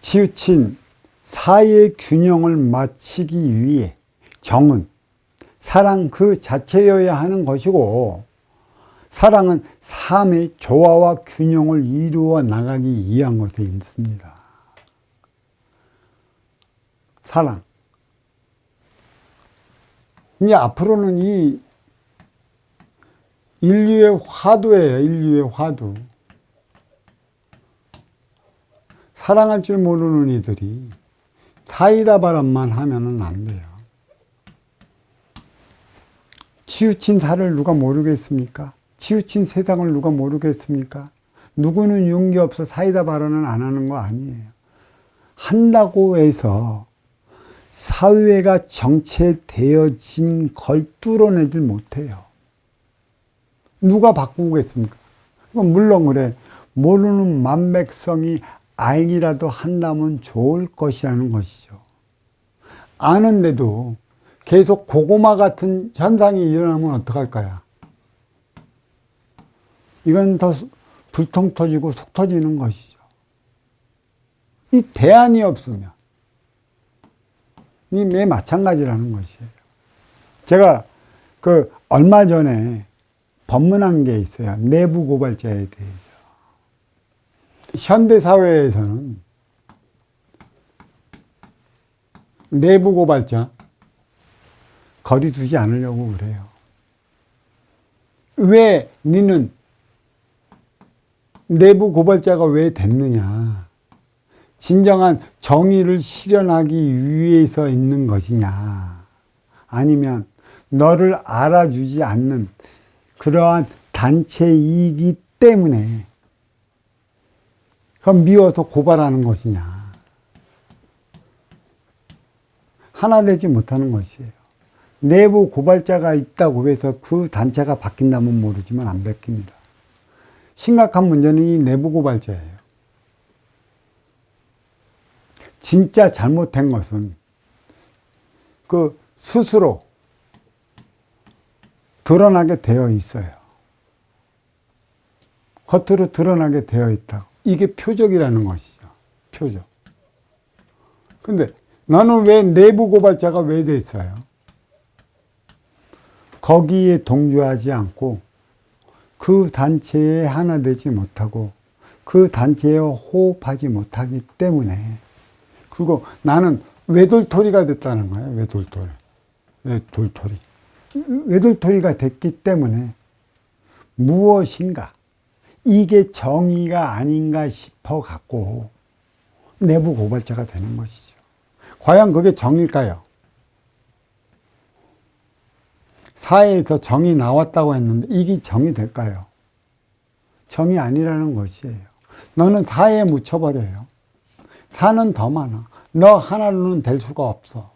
치우친 사회의 균형을 맞추기 위해 정은 사랑 그 자체여야 하는 것이고, 사랑은 삶의 조화와 균형을 이루어 나가기 위한 것에 있습니다. 사랑. 이제 앞으로는 이 인류의 화두예요. 인류의 화두. 사랑할 줄 모르는 이들이 사이다 바람만 하면은 안 돼요. 치우친 사를 누가 모르겠습니까? 치우친 세상을 누가 모르겠습니까? 누구는 용기 없어 사이다 발언을 안 하는 거 아니에요. 한다고 해서 사회가 정체되어진 걸 뚫어내질 못해요. 누가 바꾸겠습니까? 물론 그래. 모르는 만백성이 알기라도 한다면 좋을 것이라는 것이죠. 아는데도 계속 고구마 같은 현상이 일어나면 어떡할 거야? 이건 더 불통 터지고 속 터지는 것이죠. 이 대안이 없으면 이 매 마찬가지라는 것이에요. 제가 얼마 전에 법문한 게 있어요. 내부 고발자에 대해서. 현대 사회에서는 내부 고발자 거리 두지 않으려고 그래요. 왜 니는 내부 고발자가 왜 됐느냐? 진정한 정의를 실현하기 위해서 있는 것이냐? 아니면 너를 알아주지 않는 그러한 단체이기 때문에 그럼 미워서 고발하는 것이냐? 하나 되지 못하는 것이에요. 내부 고발자가 있다고 해서 그 단체가 바뀐다면 모르지만 안 바뀝니다. 심각한 문제는 이 내부 고발자예요. 진짜 잘못된 것은 스스로 드러나게 되어 있어요. 겉으로 드러나게 되어 있다고. 이게 표적이라는 것이죠. 표적. 근데 나는 왜 내부 고발자가 왜 돼 있어요? 거기에 동조하지 않고 그 단체에 하나 되지 못하고 그 단체에 호흡하지 못하기 때문에, 그리고 나는 외돌토리가 됐다는 거예요. 외돌토리가 됐기 때문에 무엇인가 이게 정의가 아닌가 싶어 갖고 내부 고발자가 되는 것이죠. 과연 그게 정일까요? 사회에서 정이 나왔다고 했는데 이게 정이 될까요? 정이 아니라는 것이에요. 너는 사회에 묻혀버려요. 사는 더 많아. 너 하나로는 될 수가 없어.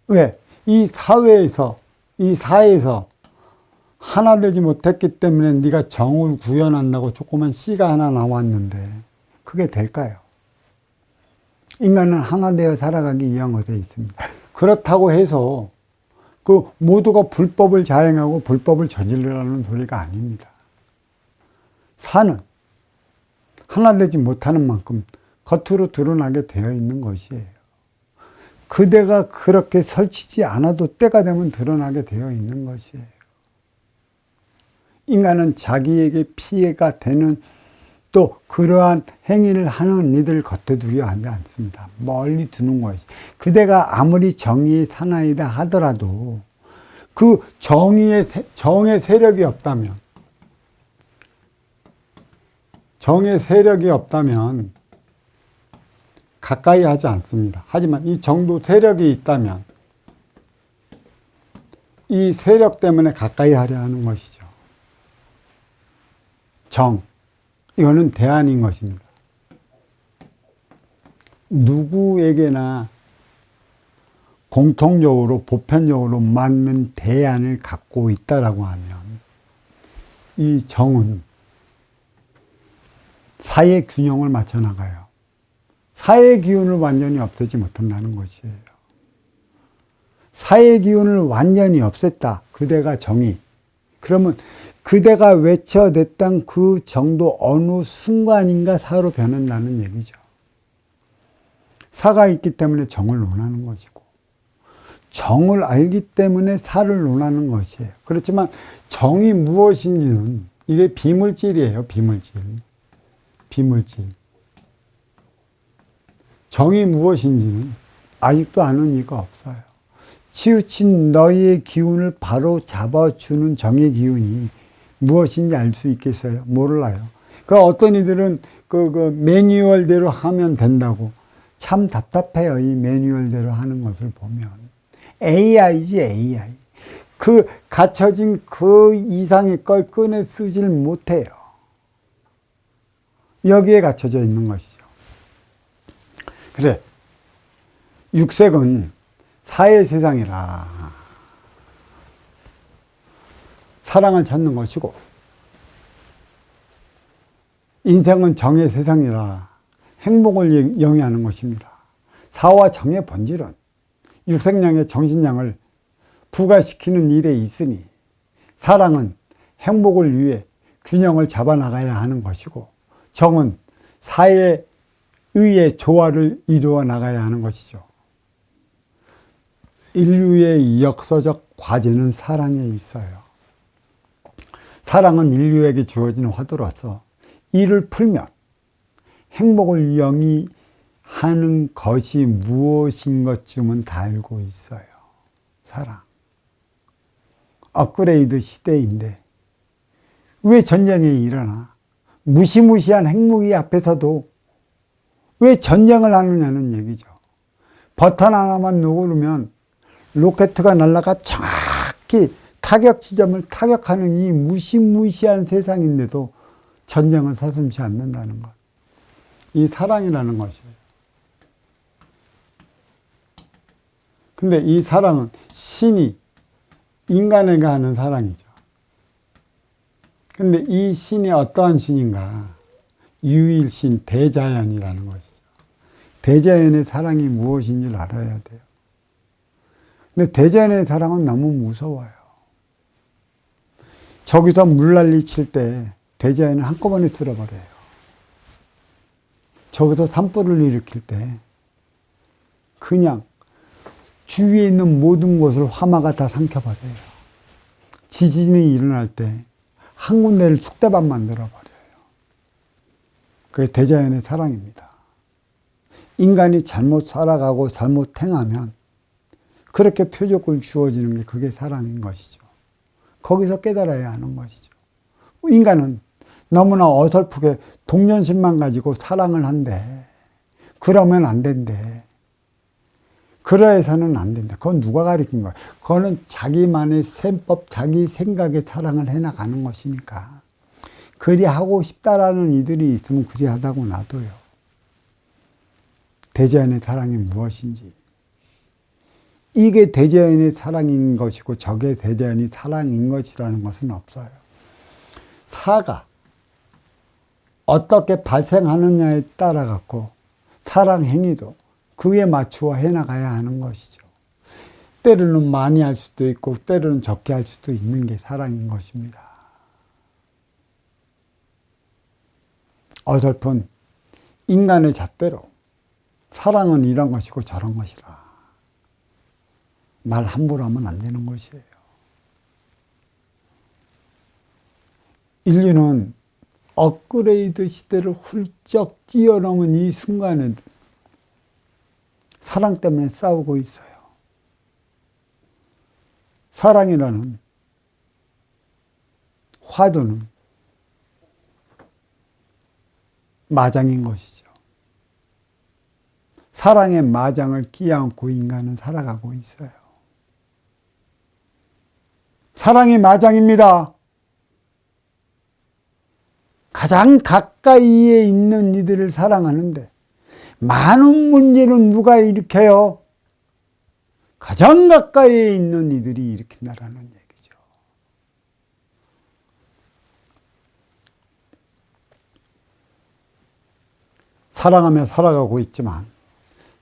왜? 이 사회에서 하나 되지 못했기 때문에 네가 정을 구현한다고 조그만 씨가 하나 나왔는데 그게 될까요? 인간은 하나 되어 살아가기 위한 것에 있습니다. 그렇다고 해서 모두가 불법을 자행하고 불법을 저지르라는 소리가 아닙니다. 사는 하나 되지 못하는 만큼 겉으로 드러나게 되어 있는 것이에요. 그대가 그렇게 설치지 않아도 때가 되면 드러나게 되어 있는 것이에요. 인간은 자기에게 피해가 되는 또 그러한 행위를 하는 이들을 겉에두려 하지 않습니다. 멀리 두는 것이. 그대가 아무리 정의의 사나이다 하더라도 그 정의 세력이 없다면 가까이 하지 않습니다. 하지만 이 정도 세력이 있다면 이 세력 때문에 가까이 하려 하는 것이죠. 이거는 대안인 것입니다. 누구에게나 공통적으로 보편적으로 맞는 대안을 갖고 있다라고 하면 이 정은 사회 균형을 맞춰 나가요. 사회 기운을 완전히 없애지 못한다는 것이에요. 사회 기운을 완전히 없앴다. 그대가 정의. 그러면 그대가 외쳐댔던 그 정도 어느 순간인가 사로 변한다는 얘기죠. 사가 있기 때문에 정을 논하는 것이고, 정을 알기 때문에 사를 논하는 것이에요. 그렇지만 정이 무엇인지는 이게 비물질이에요. 비물질. 정이 무엇인지는 아직도 아는 이가 없어요. 치우친 너희의 기운을 바로 잡아주는 정의 기운이 무엇인지 알 수 있겠어요? 몰라요. 그 어떤 이들은 그 매뉴얼대로 하면 된다고. 참 답답해요. 이 매뉴얼대로 하는 것을 보면. AI지, AI. 그 갖춰진 그 이상의 걸 꺼내 쓰질 못해요. 여기에 갖춰져 있는 것이죠. 그래. 육색은 사의 세상이라 사랑을 찾는 것이고, 인생은 정의 세상이라 행복을 영위하는 것입니다. 사와 정의 본질은 육색량의 정신량을 부과시키는 일에 있으니, 사랑은 행복을 위해 균형을 잡아나가야 하는 것이고, 정은 사에 의해 조화를 이루어 나가야 하는 것이죠. 인류의 역사적 과제는 사랑에 있어요. 사랑은 인류에게 주어진 화두로서 이를 풀면 행복을 영위하는 것이 무엇인 것쯤은 다 알고 있어요. 사랑. 업그레이드 시대인데 왜 전쟁이 일어나? 무시무시한 핵무기 앞에서도 왜 전쟁을 하느냐는 얘기죠. 버튼 하나만 누르면 로켓가 날아가 정확히 타격 지점을 타격하는 이 무시무시한 세상인데도 전쟁은 서슴지 않는다는 것. 이 사랑이라는 것이에요. 근데 이 사랑은 신이 인간에게 하는 사랑이죠. 근데 이 신이 어떠한 신인가? 유일신 대자연이라는 것이죠. 대자연의 사랑이 무엇인지를 알아야 돼요. 근데 대자연의 사랑은 너무 무서워요. 저기서 물난리 칠 때 대자연은 한꺼번에 쓸어버려요. 저기서 산불을 일으킬 때 그냥 주위에 있는 모든 곳을 화마가 다 삼켜버려요. 지진이 일어날 때 한 군데를 쑥대밭 만들어버려요. 그게 대자연의 사랑입니다. 인간이 잘못 살아가고 잘못 행하면 그렇게 표적을 주어지는 게 그게 사랑인 것이죠. 거기서 깨달아야 하는 것이죠. 인간은 너무나 어설프게 동정심만 가지고 사랑을 한대. 그러면 안 된대. 그러해서는 안 된다. 그건 누가 가르친 거야? 그거는 자기만의 셈법, 자기 생각에 사랑을 해나가는 것이니까. 그리 하고 싶다라는 이들이 있으면 그리 하다고 놔둬요. 대자연의 사랑이 무엇인지. 이게 대자연의 사랑인 것이고 저게 대자연이 사랑인 것이라는 것은 없어요. 사가 어떻게 발생하느냐에 따라 갖고 사랑 행위도 그에 맞추어 해나가야 하는 것이죠. 때로는 많이 할 수도 있고 때로는 적게 할 수도 있는 게 사랑인 것입니다. 어설픈 인간의 잣대로 사랑은 이런 것이고 저런 것이라 말 함부로 하면 안 되는 것이에요. 인류는 업그레이드 시대를 훌쩍 뛰어넘은 이 순간에 사랑 때문에 싸우고 있어요. 사랑이라는 화두는 마장인 것이죠. 사랑의 마장을 끼안고 인간은 살아가고 있어요. 사랑이 마장입니다. 가장 가까이에 있는 이들을 사랑하는데 많은 문제는 누가 일으켜요? 가장 가까이에 있는 이들이 일으킨다라는 얘기죠. 사랑하며 살아가고 있지만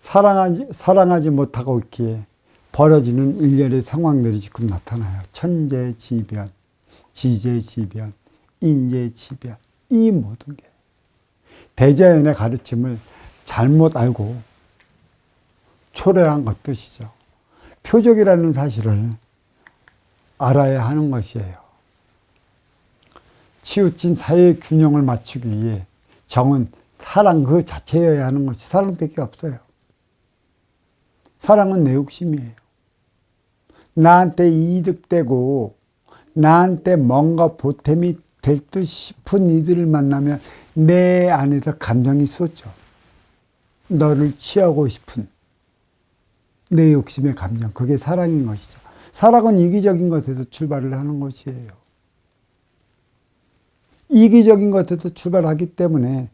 사랑하지 못하고 있기에 벌어지는 일련의 상황들이 지금 나타나요. 천재지변, 지제지변, 인재지변, 이 모든 게 대자연의 가르침을 잘못 알고 초래한 것 뜻이죠. 표적이라는 사실을 알아야 하는 것이에요. 치우친 사회의 균형을 맞추기 위해 정은 사랑 그 자체여야 하는 것이 사랑밖에 없어요. 사랑은 내 욕심이에요. 나한테 이득되고 나한테 뭔가 보탬이 될 듯 싶은 이들을 만나면 내 안에서 감정이 쏟죠. 너를 취하고 싶은 내 욕심의 감정, 그게 사랑인 것이죠. 사랑은 이기적인 것에서 출발을 하는 것이에요. 이기적인 것에서 출발하기 때문에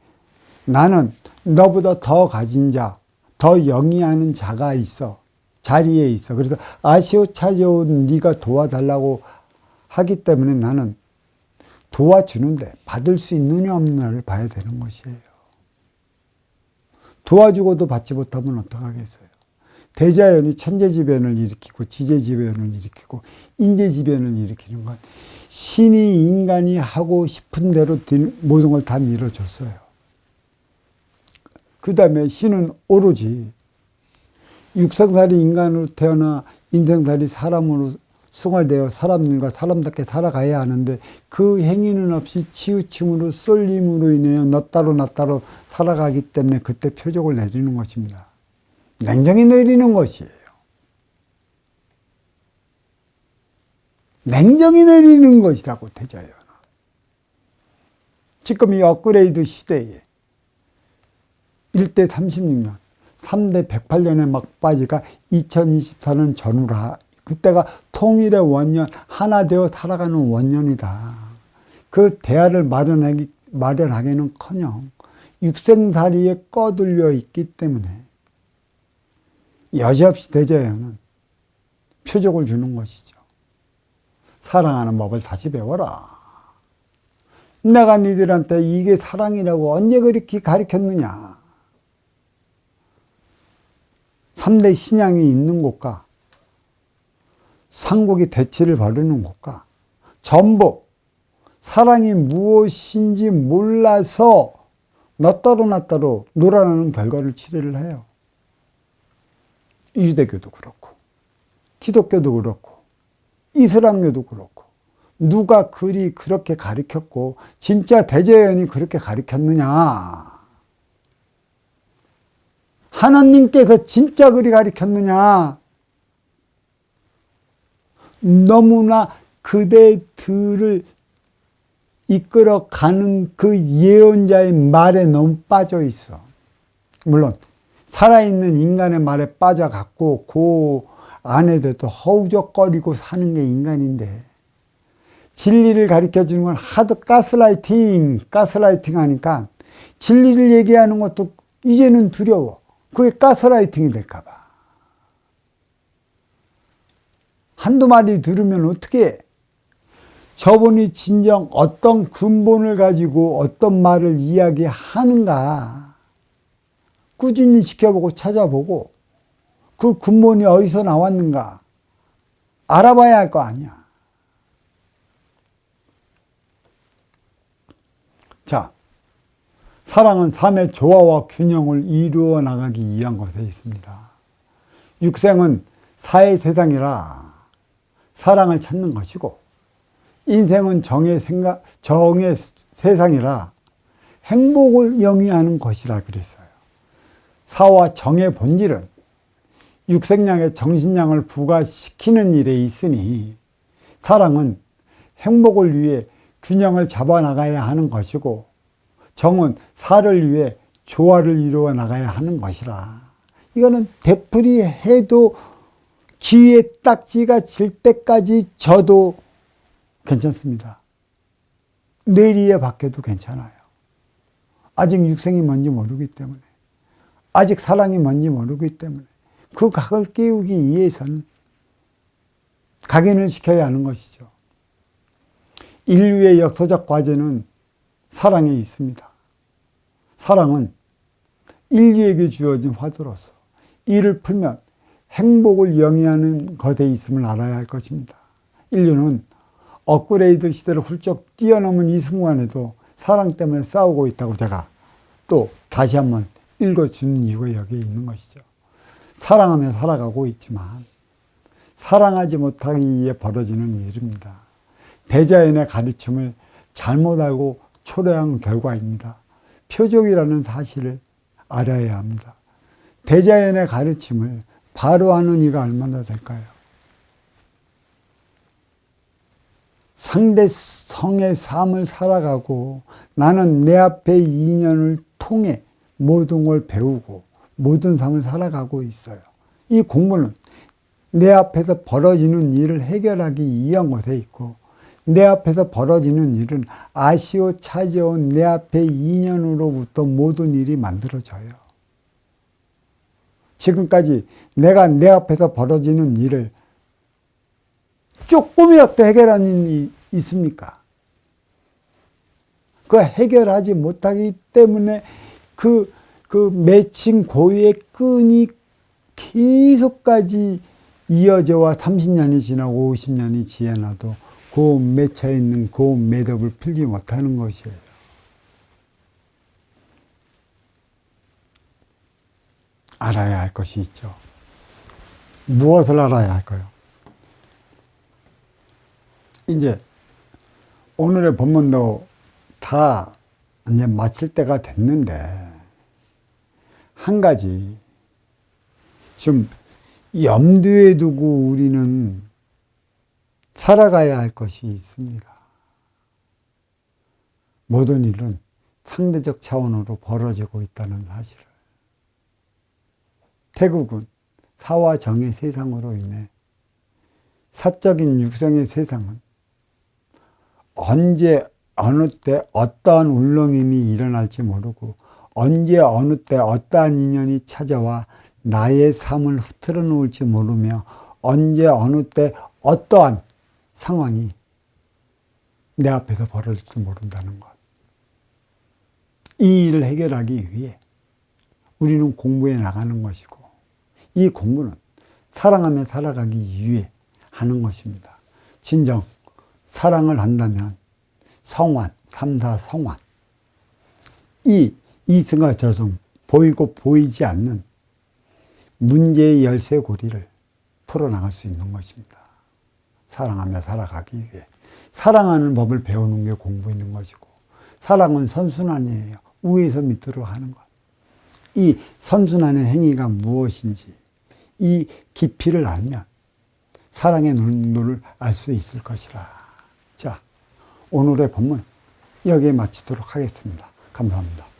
나는 너보다 더 가진 자, 더 영위하는 자가 있어. 자리에 있어. 그래서 아시오 찾아온 네가 도와달라고 하기 때문에 나는 도와주는데 받을 수 있느냐 없느냐를 봐야 되는 것이에요. 도와주고도 받지 못하면 어떡하겠어요. 대자연이 천재지변을 일으키고 지제지변을 일으키고 인재지변을 일으키는 건 신이 인간이 하고 싶은 대로 모든 걸 다 밀어줬어요. 그 다음에 신은 오로지 육생살이 인간으로 태어나 인생살이 사람으로 승화되어 사람들과 사람답게 살아가야 하는데 그 행위는 없이 치우침으로 쏠림으로 인해 너 따로 나 따로 살아가기 때문에 그때 표적을 내리는 것입니다. 냉정히 내리는 것이에요. 냉정히 내리는 것이라고 대자연은. 지금 이 업그레이드 시대에 1대 36년, 3대 108년의 막바지가 2024년 전후라. 그때가 통일의 원년, 하나 되어 살아가는 원년이다. 그 대화를 마련하기는커녕 육생살이에 꺼들려 있기 때문에 여지없이 대자연은 표적을 주는 것이죠. 사랑하는 법을 다시 배워라. 내가 니들한테 이게 사랑이라고 언제 그렇게 가르쳤느냐. 3대 신앙이 있는 곳과 삼국이 대치를 벌이는 곳과 전부 사랑이 무엇인지 몰라서 너 따로 나 따로 놀아나는 결과를 치료를 해요. 유대교도 그렇고 기독교도 그렇고 이슬람교도 그렇고 누가 그렇게 가르쳤고 진짜 대자연이 그렇게 가르쳤느냐. 하나님께서 진짜 그리 가르쳤느냐. 너무나 그대들을 이끌어가는 그 예언자의 말에 너무 빠져 있어. 물론 살아있는 인간의 말에 빠져갖고 그 안에도 허우적거리고 사는 게 인간인데 진리를 가르쳐주는 건 하도 가스라이팅 하니까 진리를 얘기하는 것도 이제는 두려워. 그게 가스라이팅이 될까 봐. 한두 마디 들으면 어떻게 해? 저분이 진정 어떤 근본을 가지고 어떤 말을 이야기하는가 꾸준히 지켜보고 찾아보고 그 근본이 어디서 나왔는가 알아봐야 할 거 아니야. 자, 사랑은 삶의 조화와 균형을 이루어 나가기 위한 것에 있습니다. 육생은 사회 세상이라 사랑을 찾는 것이고 인생은 정의 세상이라 행복을 영위하는 것이라 그랬어요. 사와 정의 본질은 육생량의 정신량을 부과시키는 일에 있으니 사랑은 행복을 위해 균형을 잡아 나가야 하는 것이고 정은 사를 위해 조화를 이루어 나가야 하는 것이라. 이거는 되풀이해도 귀에 딱지가 질 때까지 져도 괜찮습니다. 뇌리에 박혀도 괜찮아요. 아직 육생이 뭔지 모르기 때문에 아직 사랑이 뭔지 모르기 때문에 그 각을 깨우기 위해서는 각인을 시켜야 하는 것이죠. 인류의 역사적 과제는 사랑에 있습니다. 사랑은 인류에게 주어진 화두로서 이를 풀면 행복을 영위하는 것에 있음을 알아야 할 것입니다. 인류는 업그레이드 시대를 훌쩍 뛰어넘은 이 순간에도 사랑 때문에 싸우고 있다고 제가 또 다시 한번 읽어주는 이유가 여기에 있는 것이죠. 사랑하며 살아가고 있지만 사랑하지 못하기에 벌어지는 일입니다. 대자연의 가르침을 잘못 알고 초래한 결과입니다. 표적이라는 사실을 알아야 합니다. 대자연의 가르침을 바로 아는 이가 얼마나 될까요? 상대성의 삶을 살아가고 나는 내 앞의 인연을 통해 모든 걸 배우고 모든 삶을 살아가고 있어요. 이 공부는 내 앞에서 벌어지는 일을 해결하기 위한 것에 있고 내 앞에서 벌어지는 일은 아시오 찾아온 내 앞의 인연으로부터 모든 일이 만들어져요. 지금까지 내가 내 앞에서 벌어지는 일을 조금이라도 해결한 일이 있습니까? 그 해결하지 못하기 때문에 그 맺힌 고유의 끈이 계속까지 이어져와 30년이 지나고 50년이 지나도 그 맺혀있는 그 매듭을 풀지 못하는 것이에요. 알아야 할 것이 있죠. 무엇을 알아야 할까요? 이제 오늘의 본문도 다 이제 마칠 때가 됐는데 한 가지 좀 염두에 두고 우리는 살아가야 할 것이 있습니다. 모든 일은 상대적 차원으로 벌어지고 있다는 사실을. 태국은 사와 정의 세상으로 인해 사적인 육성의 세상은 언제 어느 때 어떠한 울렁임이 일어날지 모르고 언제 어느 때 어떠한 인연이 찾아와 나의 삶을 흐트러 놓을지 모르며 언제 어느 때 어떠한 상황이 내 앞에서 벌어질지 모른다는 것. 이 일을 해결하기 위해 우리는 공부해 나가는 것이고 이 공부는 사랑하며 살아가기 위해 하는 것입니다. 진정 사랑을 한다면 성환, 삼사 성환. 이 이승과 저승, 보이고 보이지 않는 문제의 열쇠고리를 풀어나갈 수 있는 것입니다. 사랑하며 살아가기 위해. 사랑하는 법을 배우는 게 공부인 것이고 사랑은 선순환이에요. 위에서 밑으로 하는 것. 이 선순환의 행위가 무엇인지 이 깊이를 알면 사랑의 농도를 알 수 있을 것이라. 자, 오늘의 본문 여기에 마치도록 하겠습니다. 감사합니다.